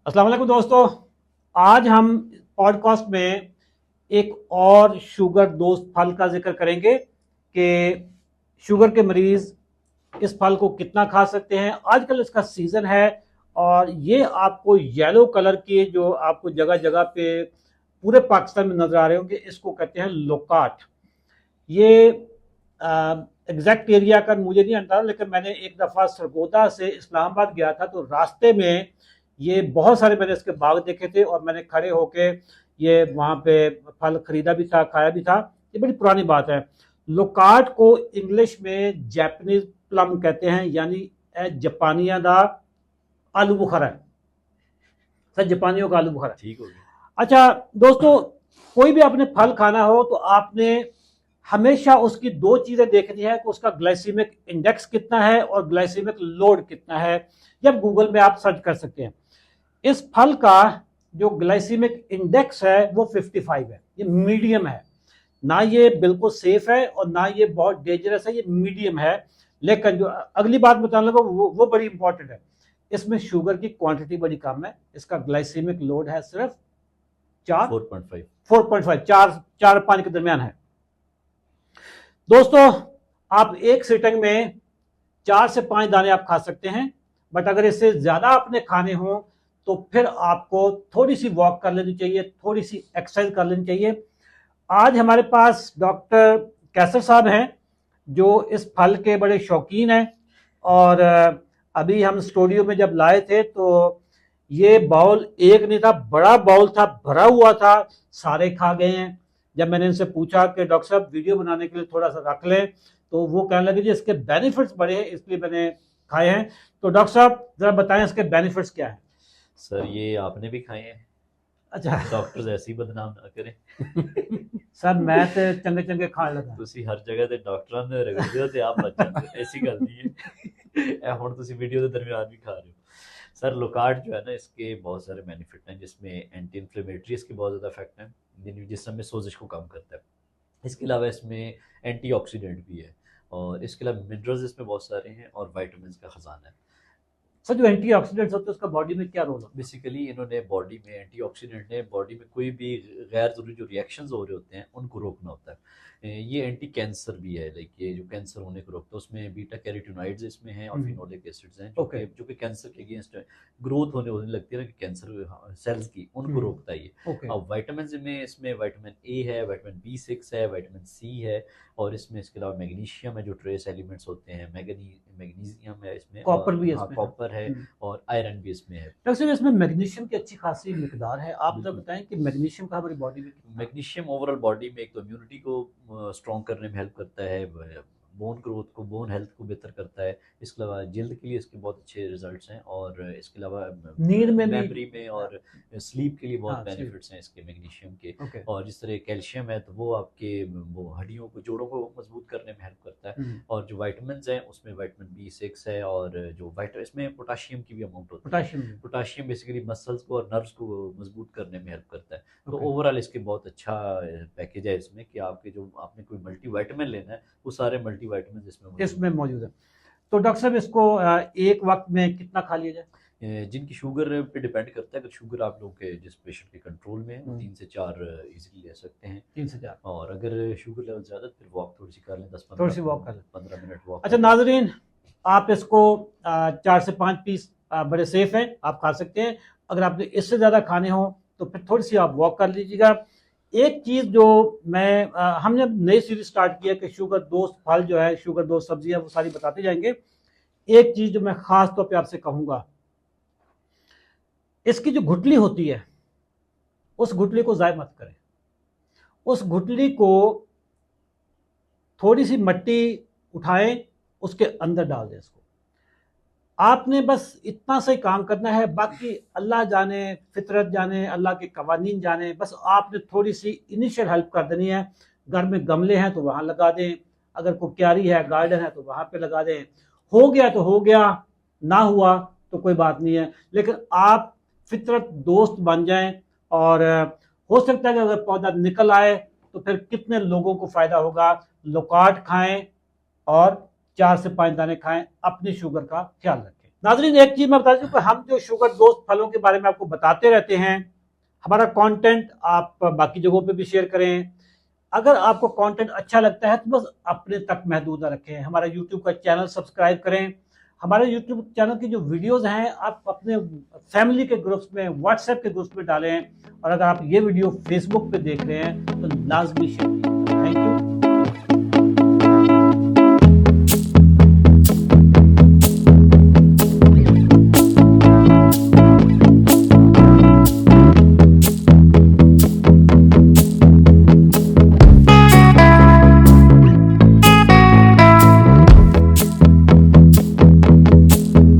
अस्सलाम वालेकुम दोस्तों। आज हम पॉडकास्ट में एक और शुगर दोस्त फल का जिक्र करेंगे कि शुगर के मरीज इस फल को कितना खा सकते हैं। आजकल इसका सीज़न है और ये आपको येलो कलर के जो आपको जगह जगह पे पूरे पाकिस्तान में नज़र आ रहे होंगे, इसको कहते हैं लोकाट। ये एग्जैक्ट एरिया का मुझे नहीं आता, लेकिन मैंने एक दफ़ा सरगोदा से इस्लामाबाद गया था तो रास्ते में ये बहुत सारे मैंने इसके बाग देखे थे और मैंने खड़े होके ये वहाँ पे फल खरीदा भी था, खाया भी था। ये बड़ी पुरानी बात है। लोकाट को इंग्लिश में जैपनीज प्लम कहते हैं, यानी जापानिया दा आलू बुखारा है। सर, जापानियों का आलू बुखारा ठीक हो गया। अच्छा दोस्तों, कोई भी आपने फल खाना हो तो आपने हमेशा उसकी दो चीजें देखनी है कि उसका ग्लाइसीमिक इंडेक्स कितना है और ग्लाइसीमिक लोड कितना है। जब गूगल में आप सर्च कर सकते हैं। इस फल का जो ग्लाइसीमिक इंडेक्स है वो 55 है। ये मीडियम है, ना ये बिल्कुल सेफ है और ना ये बहुत डेंजरस है, ये मीडियम है। लेकिन जो अगली बात बताने लगा वो बड़ी इंपॉर्टेंट है। इसमें शुगर की क्वांटिटी बड़ी कम है। इसका ग्लाइसीमिक लोड है सिर्फ 4.5 चार 5 के दरमियान है। दोस्तों, आप एक सिटिंग में 4 से 5 दाने आप खा सकते हैं, बट अगर इससे ज्यादा आपने खाने हो तो फिर आपको थोड़ी सी वॉक कर लेनी चाहिए, थोड़ी सी एक्सरसाइज कर लेनी चाहिए। आज हमारे पास डॉक्टर कैसर साहब हैं जो इस फल के बड़े शौकीन हैं। और अभी हम स्टूडियो में जब लाए थे तो ये बाउल एक नहीं था, बड़ा बाउल था, भरा हुआ था, सारे खा गए हैं। जब मैंने इनसे पूछा कि डॉक्टर साहब वीडियो बनाने के लिए थोड़ा सा रख लें, तो वो कहने लगे जी इसके बेनिफिट्स बड़े हैं इसलिए मैंने खाए हैं। तो डॉक्टर साहब जरा बताएं इसके बेनिफिट्स क्या हैं। सर, ये आपने भी खाए हैं। अच्छा डॉक्टर्स ऐसे ही बदनाम ना करें। सर, मैं तो चंगे चंगे खाने लगा। ਤੁਸੀਂ हर जगह ਤੇ ਡਾਕਟਰਾਂ ਨੇ ਰਗੜਦੇ ਹੋ ਤੇ ਆਪ ਬਚ ਜਾਂਦੇ ਹੋ, ऐसी गल नहीं है। ਇਹ ਹੁਣ ਤੁਸੀਂ वीडियो के दरमियान भी खा रहे हो। सर, लोकार्ट जो है ना, इसके बहुत सारे बेनिफिट हैं, जिसमें एंटी इन्फ्लेमेटरी इसके बहुत ज़्यादा इफेक्ट हैं, जिसमें सोजिश को कम करता है। इसके अलावा इसमें एंटीऑक्सीडेंट भी है और इसके अलावा मिनरल्स इसमें बहुत सारे हैं और वाइटामिन का खजाना है। सर, जो एंटीऑक्सीडेंट्स होते हैं उसका बॉडी में क्या रोल होता है? बेसिकली इन्होंने बॉडी में एंटीऑक्सीडेंट ने बॉडी में कोई भी गैर ज़रूरी जो रिएक्शंस हो रहे होते हैं उनको रोकना होता है। ये एंटी कैंसर भी है, लाइक ये जो कैंसर होने को रोकता है, उसमें बीटा कैरोटीनॉइड्स इसमें हैं और फिनोलिक एसिड्स हैं जो कि कैंसर के अगेंस्ट ग्रोथ होने लगती है ना, कि कैंसर सेल्स की उनको रोकता है ये। अब वाइटामिन में इसमें वाइटामिन ए है, वाइटामिन B6 है, वाइटामिन C है और इसमें इसके अलावा मैग्नीशियम है, जो ट्रेस एलिमेंट्स होते हैं, मैग्नीशियम है इसमें, कॉपर भी है, कॉपर है और आयरन भी इसमें है। डॉक्टर साहब, इसमें मैग्नीशियम की अच्छी खासी मिकदार है। आप जरा बताएं कि मैग्नीशियम का हमारी बॉडी में मैग्नीशियम ओवरऑल बॉडी में एक तो इम्यूनिटी को स्ट्रॉन्ग करने में हेल्प करता है, बोन ग्रोथ को, बोन हेल्थ को बेहतर करता है। इसके अलावा जल्द के लिए इसके बहुत अच्छे रिजल्ट्स हैं और इसके अलावा नींद में मेमोरी में और स्लीप के लिए बहुत हाँ, बेनिफिट्स हैं इसके मैग्नीशियम के। ओके। और जिस तरह कैल्शियम है तो वो आपके वो हड्डियों को, जोड़ों को मजबूत करने में हेल्प करता है। और जो वाइटामिन हैं उसमें वाइटामिन B6 है और जो इसमें पोटाशियम की भी अमाउंट होती है। पोटाशियम बेसिकली मसल्स को और नर्व्स को मजबूत करने में हेल्प करता है। तो ओवरऑल इसके बहुत अच्छा पैकेज है इसमें, कि आपके जो आपने कोई मल्टी वाइटामिन लेना है वो सारे मल्टी वाइटामिन इसमें मौजूद है। तो डॉक्टर साहब, इसको एक वक्त में कितना खा लिया जाए? जिनकी शुगर पे डिपेंड करता है। अगर शुगर आप लोग के जिस पेशेंट के कंट्रोल में है 3 से 4 इजीली ले सकते हैं। 3 से 4। और अगर शुगर लेवल ज़्यादा, फिर वॉक थोड़ी सी कर लें, 15 मिनट वॉक। अच्छा नाजरीन, आप इसको 4 से 5 पीस बड़े सेफ हैं, आप खा सकते हैं। अगर आपने इससे ज़्यादा खाने हो तो फिर थोड़ी सी आप वॉक कर लीजिएगा। एक चीज़ जो हमने नई सीरीज स्टार्ट किया कि शुगर दोस्त फल जो है, शुगर दोस्त सब्जियां, वो सारी बताते जाएंगे। एक चीज़ जो मैं ख़ास तौर पे आपसे कहूँगा, इसकी जो गुठली होती है उस गुठली को ज़ाय मत करें। उस गुठली को थोड़ी सी मिट्टी उठाएं, उसके अंदर डाल दें। इसको आपने बस इतना से काम करना है, बाकी अल्लाह जाने, फितरत जाने, अल्लाह के कवानीन जाने। बस आपने थोड़ी सी इनिशियल हेल्प कर देनी है। घर में गमले हैं तो वहाँ लगा दें, अगर कोई क्यारी है, गार्डन है तो वहाँ पे लगा दें। हो गया तो हो गया, ना हुआ तो कोई बात नहीं है, लेकिन आप फितरत दोस्त बन जाएं। और हो सकता है कि अगर पौधा निकल आए तो फिर कितने लोगों को फ़ायदा होगा। लोकाट खाएं और 4 से 5 दाने खाएं। अपनी शुगर का ख्याल रखें। नाजरीन, एक चीज मैं बता दूं कि हम जो शुगर दोस्त फलों के बारे में आपको बताते रहते हैं, हमारा कंटेंट आप बाकी जगहों पे भी शेयर करें। अगर आपको कंटेंट अच्छा लगता है तो बस अपने तक महदूद ना रखें। हमारा यूट्यूब का चैनल सब्सक्राइब करें। हमारे यूट्यूब चैनल की जो वीडियोस हैं आप अपने फैमिली के ग्रुप्स में, व्हाट्सएप के ग्रुप्स में डालें। और अगर आप ये वीडियो फेसबुक पे देख रहे हैं तो लाजमी शेयर कीजिए।